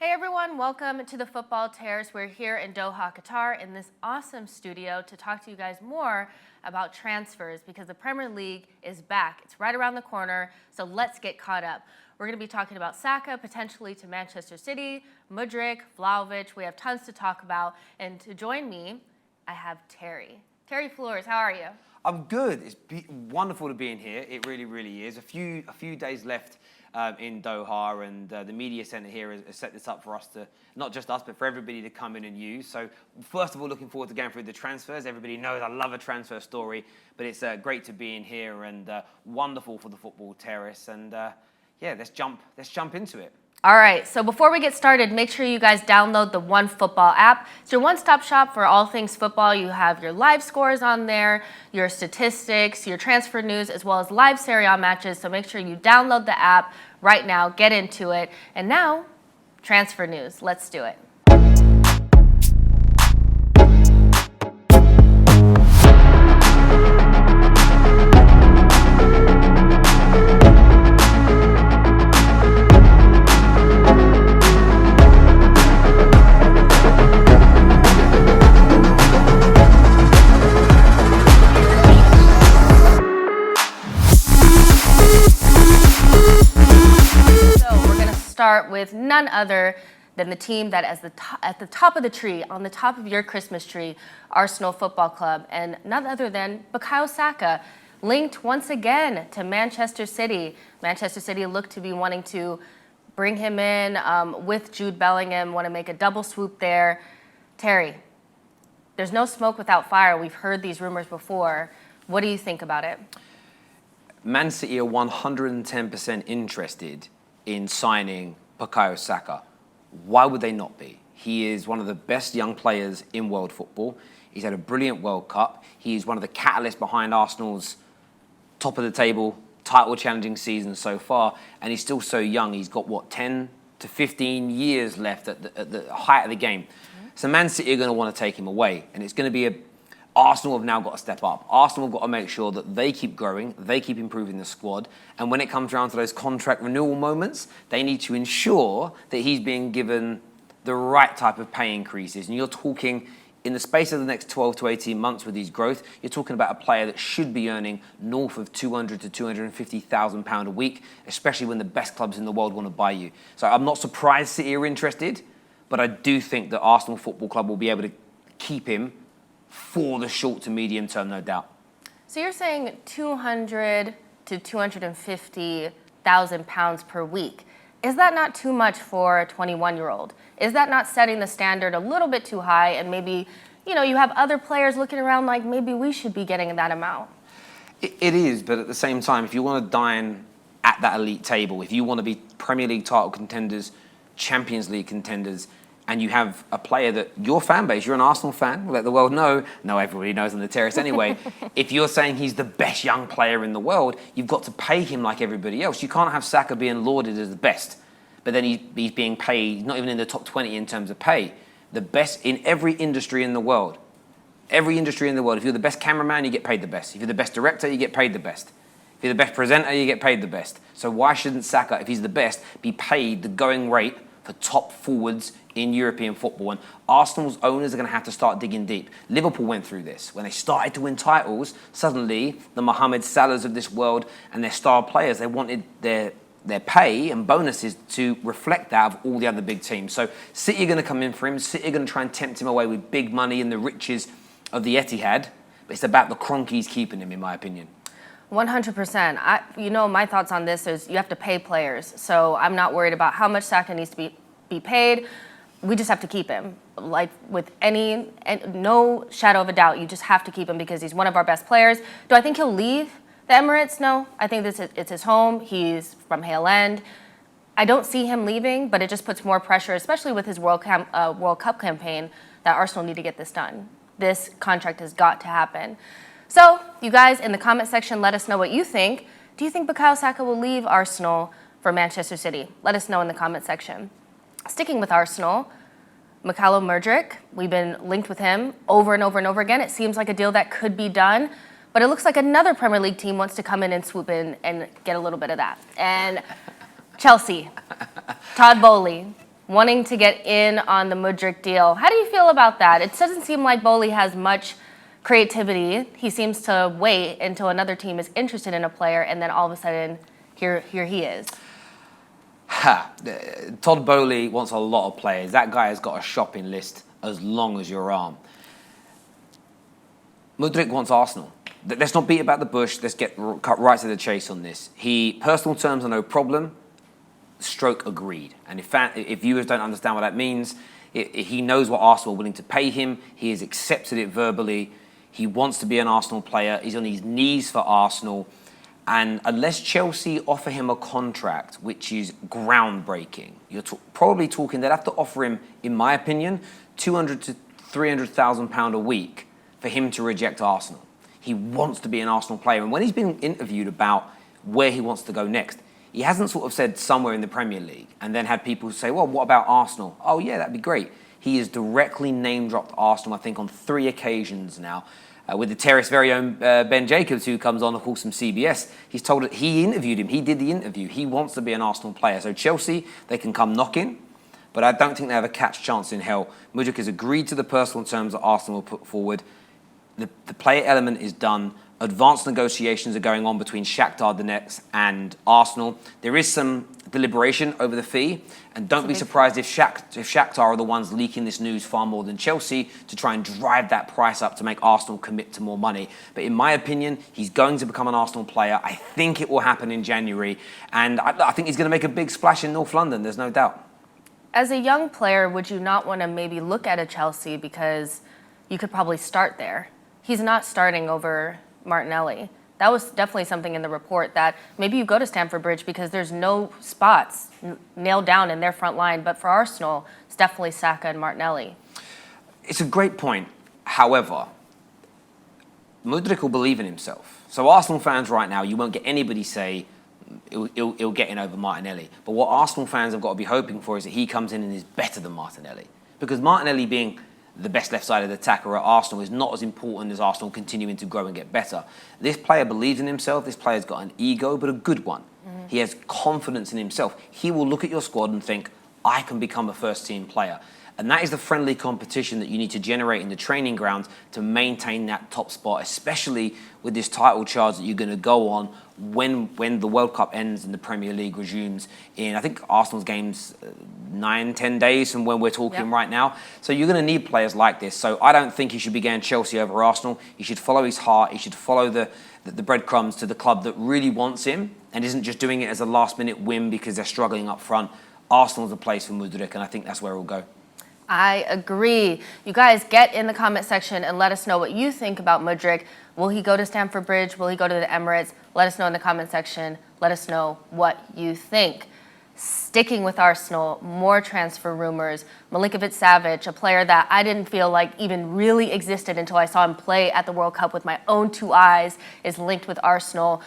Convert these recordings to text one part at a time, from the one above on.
Hey everyone, welcome to the Football Terrace. We're here in Doha, Qatar in this awesome studio to talk to you guys more about transfers because the Premier League is back. It's right around the corner, so let's get caught up. We're going to be talking about Saka potentially to Manchester City, Mudryk, Vlahovic. We have tons to talk about. And to join me, I have Terry. Terry Flores, how are you? I'm good. It's wonderful to be in here. It really, really is. A few days left in Doha, and the media centre here has set this up for us to, not just us, but for everybody to come in and use. So first of all, looking forward to going through the transfers. Everybody knows I love a transfer story, but it's great to be in here and wonderful for the Football Terrace. And yeah, let's jump into it. All right, so before we get started, make sure you guys download the OneFootball app. It's your one-stop shop for all things football. You have your live scores on there, your statistics, your transfer news, as well as live Serie A matches. So make sure you download the app right now, get into it. And now, transfer news. Let's do it. Start with none other than the team that is at the top of the tree, on the top of your Christmas tree, Arsenal Football Club, and none other than Bukayo Saka, linked once again to Manchester City. Manchester City look to be wanting to bring him in with Jude Bellingham, want to make a double swoop there. Terry, there's no smoke without fire. We've heard these rumors before. What do you think about it? Man City are 110% interested in signing Bukayo Saka. Why would they not be? He is one of the best young players in world football. He's had a brilliant World Cup. He's one of the catalysts behind Arsenal's top of the table, title challenging season so far, and he's still so young. He's got, 10 to 15 years left at the height of the game. So Man City are going to want to take him away, and it's going to be Arsenal have now got to step up. Arsenal have got to make sure that they keep growing, they keep improving the squad, and when it comes around to those contract renewal moments, they need to ensure that he's being given the right type of pay increases. And you're talking, in the space of the next 12 to 18 months with his growth, you're talking about a player that should be earning north of £200,000 to £250,000 a week, especially when the best clubs in the world want to buy you. So I'm not surprised City are interested, but I do think that Arsenal Football Club will be able to keep him for the short to medium term, no doubt. So you're saying 200 to 250,000 pounds per week. Is that not too much for a 21-year-old? Is that not setting the standard a little bit too high? And maybe, you have other players looking around like maybe we should be getting that amount. It is, but at the same time, if you want to dine at that elite table, if you want to be Premier League title contenders, Champions League contenders, and you have a player that your fan base, you're an Arsenal fan, let the world know. No, everybody knows on the terrace anyway. If you're saying he's the best young player in the world, you've got to pay him like everybody else. You can't have Saka being lauded as the best, but then he's being paid, not even in the top 20 in terms of pay. The best in every industry in the world. Every industry in the world. If you're the best cameraman, you get paid the best. If you're the best director, you get paid the best. If you're the best presenter, you get paid the best. So why shouldn't Saka, if he's the best, be paid the going rate for top forwards in European football? And Arsenal's owners are going to have to start digging deep. Liverpool went through this. When they started to win titles, suddenly the Mohamed Salahs of this world and their star players, they wanted their pay and bonuses to reflect that of all the other big teams. So City are going to come in for him. City are going to try and tempt him away with big money and the riches of the Etihad. But it's about the Cronkies keeping him, in my opinion. 100%. My thoughts on this is you have to pay players. So I'm not worried about how much Saka needs to be paid. We just have to keep him. Like with no shadow of a doubt, you just have to keep him because he's one of our best players. Do I think he'll leave the Emirates? No. I think it's his home. He's from Hale End. I don't see him leaving, but it just puts more pressure, especially with his World Cup campaign, that Arsenal need to get this done. This contract has got to happen. So, you guys in the comment section, let us know what you think. Do you think Bukayo Saka will leave Arsenal for Manchester City? Let us know in the comment section. Sticking with Arsenal, Mykhaylo Mudryk, we've been linked with him over and over and over again. It seems like a deal that could be done, but it looks like another Premier League team wants to come in and swoop in and get a little bit of that. And Chelsea, Todd Bowley, wanting to get in on the Mudryk deal. How do you feel about that? It doesn't seem like Boli has much creativity. He seems to wait until another team is interested in a player, and then all of a sudden, here he is. Todd Bowley wants a lot of players. That guy has got a shopping list as long as your arm. Mudryk wants Arsenal. Let's not beat about the bush. Let's cut right to the chase on this. Personal terms are no problem. Stroke agreed. And if viewers don't understand what that means, he knows what Arsenal are willing to pay him. He has accepted it verbally. He wants to be an Arsenal player. He's on his knees for Arsenal. And unless Chelsea offer him a contract, which is groundbreaking, you're probably talking, they'd have to offer him, in my opinion, £200,000 to £300,000 a week for him to reject Arsenal. He wants to be an Arsenal player. And when he's been interviewed about where he wants to go next, he hasn't sort of said somewhere in the Premier League and then had people say, well, what about Arsenal? Oh, yeah, that'd be great. He has directly name-dropped Arsenal, I think, on 3 occasions now. With the Terrace very own Ben Jacobs, who comes on, of course, from CBS, he's told it, he interviewed him. He did the interview. He wants to be an Arsenal player. So Chelsea, they can come knocking, but I don't think they have a catch chance in hell. Mudryk has agreed to the personal terms that Arsenal will put forward. The player element is done. Advanced negotiations are going on between Shakhtar Donetsk and Arsenal. There is some deliberation over the fee, and don't be surprised if Shakhtar are the ones leaking this news far more than Chelsea to try and drive that price up to make Arsenal commit to more money. But in my opinion, he's going to become an Arsenal player. I think it will happen in January, and I think he's going to make a big splash in North London, there's no doubt. As a young player, would you not want to maybe look at a Chelsea because you could probably start there? He's not starting over Martinelli. That was definitely something in the report, that maybe you go to Stamford Bridge because there's no spots nailed down in their front line. But for Arsenal, it's definitely Saka and Martinelli. It's a great point. However, Mudryk will believe in himself. So Arsenal fans right now, you won't get anybody say he'll get in over Martinelli. But what Arsenal fans have got to be hoping for is that he comes in and is better than Martinelli. Because Martinelli being the best left-sided attacker at Arsenal is not as important as Arsenal continuing to grow and get better. This player believes in himself. This player's got an ego, but a good one. Mm-hmm. He has confidence in himself. He will look at your squad and think, I can become a first-team player. And that is the friendly competition that you need to generate in the training grounds to maintain that top spot, especially with this title charge that you're going to go on when the World Cup ends and the Premier League resumes in, I think, Arsenal's games 9-10 days from when we're talking right now. So you're going to need players like this. So I don't think he should be going Chelsea over Arsenal. He should follow his heart. He should follow the breadcrumbs to the club that really wants him and isn't just doing it as a last-minute win because they're struggling up front. Arsenal's the place for Mudryk, and I think that's where he'll go. I agree. You guys get in the comment section and let us know what you think about Mudryk. Will he go to Stamford Bridge? Will he go to the Emirates? Let us know in the comment section. Let us know what you think. Sticking with Arsenal, more transfer rumors. Milinković-Savić, a player that I didn't feel like even really existed until I saw him play at the World Cup with my own 2 eyes, is linked with Arsenal.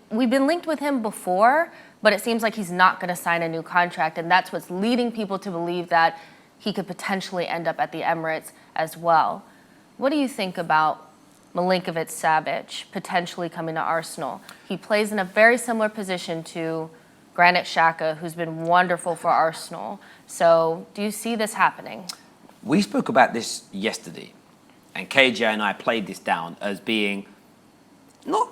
We've been linked with him before, but it seems like he's not going to sign a new contract, and that's what's leading people to believe that he could potentially end up at the Emirates as well. What do you think about Milinković-Savić potentially coming to Arsenal? He plays in a very similar position to Granit Xhaka, who's been wonderful for Arsenal. So do you see this happening? We spoke about this yesterday, and KJ and I played this down as being not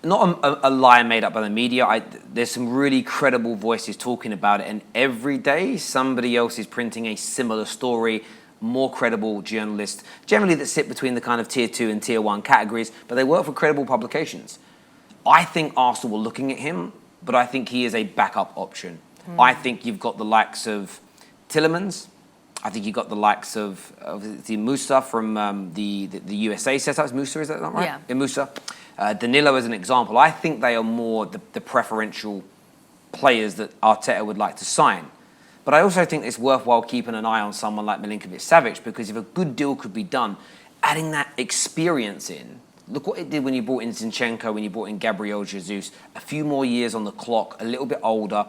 a lie made up by the media. There's some really credible voices talking about it, and every day somebody else is printing a similar story, more credible journalists, generally that sit between the kind of tier 2 and tier 1 categories, but they work for credible publications. I think Arsenal were looking at him, but I think he is a backup option. I think you've got the likes of Tielemans. I think you've got the likes of the Moussa from the USA setup. Is Moussa, is that not right? Yeah. Moussa. Danilo as an example. I think they are more the preferential players that Arteta would like to sign. But I also think it's worthwhile keeping an eye on someone like Milinković-Savić, because if a good deal could be done, adding that experience in. Look what it did when you brought in Zinchenko, when you brought in Gabriel Jesus. A few more years on the clock, a little bit older.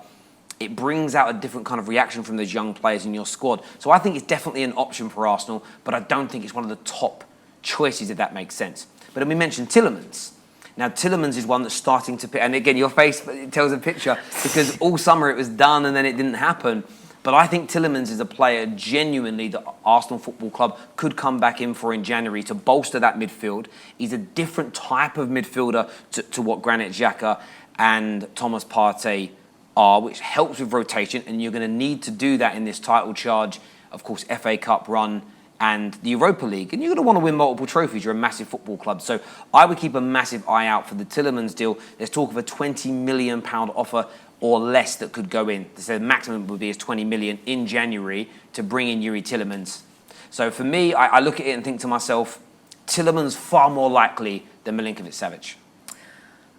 It brings out a different kind of reaction from those young players in your squad. So I think it's definitely an option for Arsenal, but I don't think it's one of the top choices, if that makes sense. But then we mentioned Tielemans. Now, Tielemans is one that's starting to... And again, your face tells a picture, because all summer it was done and then it didn't happen. But I think Tielemans is a player genuinely that Arsenal Football Club could come back in for in January to bolster that midfield. He's a different type of midfielder to what Granit Xhaka and Thomas Partey are, which helps with rotation, and you're going to need to do that in this title charge, of course, FA Cup run and the Europa League. And you're going to want to win multiple trophies. You're a massive football club. So I would keep a massive eye out for the Tielemans deal. There's talk of a £20 million offer or less that could go in. They said the maximum would be 20 million in January to bring in Youri Tielemans. So for me, I look at it and think to myself, Tielemans far more likely than Milinković-Savić.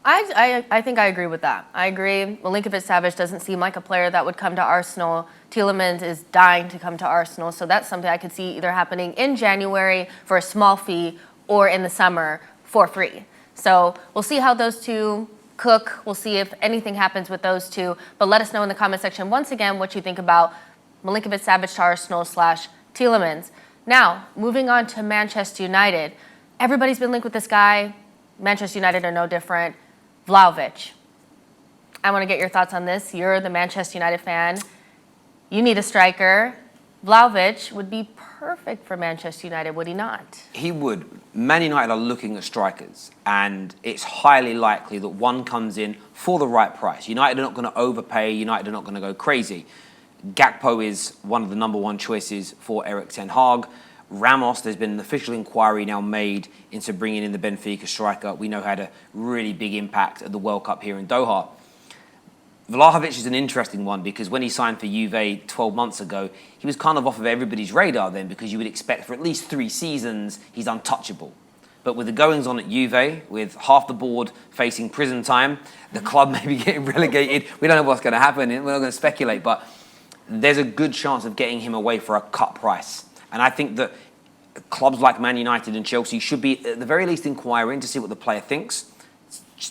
I think I agree with that. I agree. Milinković-Savić doesn't seem like a player that would come to Arsenal. Tielemans is dying to come to Arsenal, so that's something I could see either happening in January for a small fee or in the summer for free. So we'll see how those two cook. We'll see if anything happens with those two. But let us know in the comment section once again what you think about Milinković-Savić to Arsenal / Tielemans. Now, moving on to Manchester United. Everybody's been linked with this guy. Manchester United are no different. Vlahovic. I want to get your thoughts on this. You're the Manchester United fan. You need a striker. Vlahovic would be perfect for Manchester United, would he not? He would. Man United are looking at strikers, and it's highly likely that one comes in for the right price. United are not going to overpay. United are not going to go crazy. Gakpo is one of the number one choices for Erik ten Hag. Ramos, there's been an official inquiry now made into bringing in the Benfica striker. We know had a really big impact at the World Cup here in Doha. Vlahovic is an interesting one because when he signed for Juve 12 months ago, he was kind of off of everybody's radar then because you would expect for at least 3 seasons he's untouchable. But with the goings on at Juve, with half the board facing prison time, the club may be getting relegated. We don't know what's going to happen. We're not going to speculate, but there's a good chance of getting him away for a cut price. And I think that clubs like Man United and Chelsea should be, at the very least, inquiring to see what the player thinks.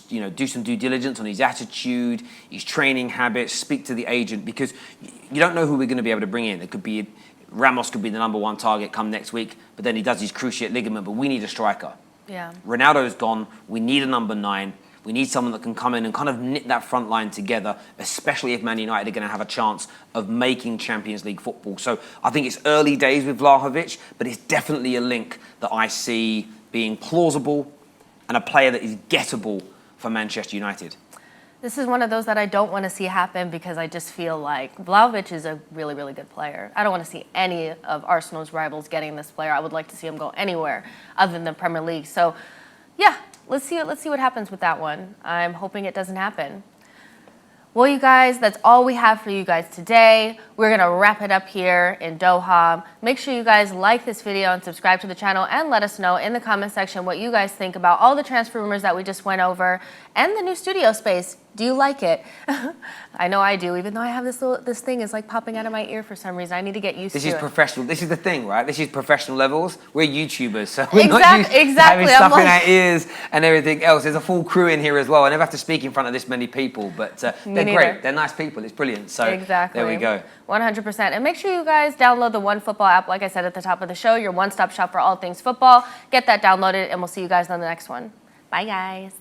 You know, do some due diligence on his attitude, his training habits, speak to the agent, because you don't know who we're going to be able to bring in. It could be, Ramos could be the number one target come next week, but then he does his cruciate ligament, but we need a striker. Yeah. Ronaldo's gone. We need a number 9. We need someone that can come in and kind of knit that front line together, especially if Man United are going to have a chance of making Champions League football. So I think it's early days with Vlahovic, but it's definitely a link that I see being plausible and a player that is gettable for Manchester United. This is one of those that I don't want to see happen because I just feel like Vlahovic is a really, really good player. I don't want to see any of Arsenal's rivals getting this player. I would like to see him go anywhere other than the Premier League. So, yeah. Let's see what happens with that one. I'm hoping it doesn't happen. Well, you guys, that's all we have for you guys today. We're going to wrap it up here in Doha. Make sure you guys like this video and subscribe to the channel and let us know in the comment section what you guys think about all the transfer rumors that we just went over and the new studio space. Do you like it? I know I do, even though I have this thing is like popping out of my ear for some reason. I need to get used to it. This is professional. This is the thing, right? This is professional levels. We're YouTubers, so we're not used exactly. to having stuff in our ears and everything else. There's a full crew in here as well. I never have to speak in front of this many people, but they're great. They're nice people. It's brilliant. So there we go. 100%. And make sure you guys download the OneFootball app, like I said at the top of the show, your one-stop shop for all things football. Get that downloaded, and we'll see you guys on the next one. Bye, guys.